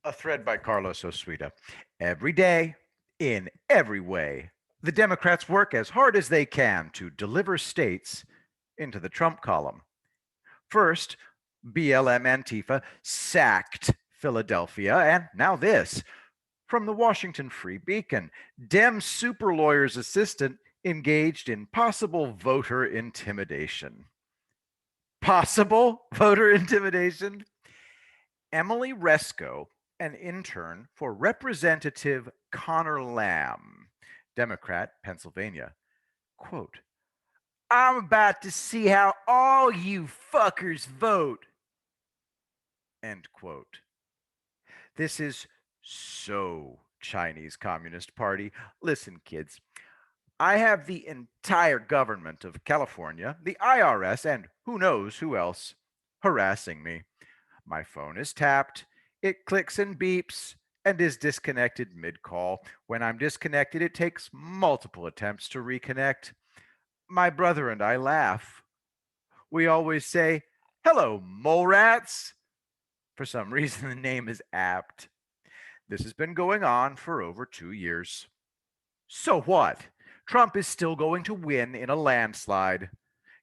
A thread by Carlos Osuita. Every day, in every way, the Democrats work as hard as they can to deliver states into the Trump column. First, BLM Antifa sacked Philadelphia, and now this. From the Washington Free Beacon, Dem super lawyer's assistant engaged in possible voter intimidation. Possible voter intimidation? Emily Resco, an intern for Representative Connor Lamb, Democrat, Pennsylvania. Quote, I'm about to see how all you fuckers vote. End quote. This is so Chinese Communist Party. Listen, kids, I have the entire government of California, the IRS, and who knows who else harassing me. My phone is tapped, it clicks and beeps, and is disconnected mid call. When I'm disconnected, it takes multiple attempts to reconnect. My brother and I laugh. We always say, hello, mole rats. For some reason, the name is apt. This has been going on for over 2 years. So what? Trump is still going to win in a landslide.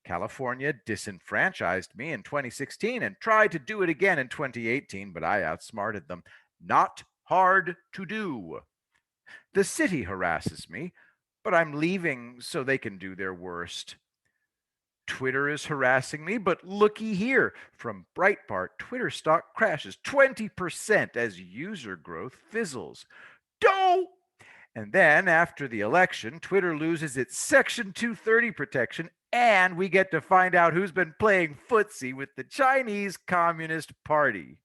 California disenfranchised me in 2016 and tried to do it again in 2018, but I outsmarted them. Not hard to do. The city harasses me, but I'm leaving so they can do their worst. Twitter is harassing me, but looky here. From Breitbart, Twitter stock crashes 20% as user growth fizzles. Doh! And then, after the election, Twitter loses its Section 230 protection, and we get to find out who's been playing footsie with the Chinese Communist Party.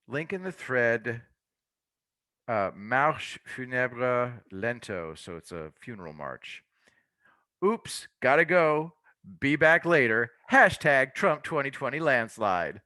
Link in the thread, Marche funèbre lento, so it's a funeral march. Oops, gotta go. Be back later. Hashtag Trump 2020 landslide.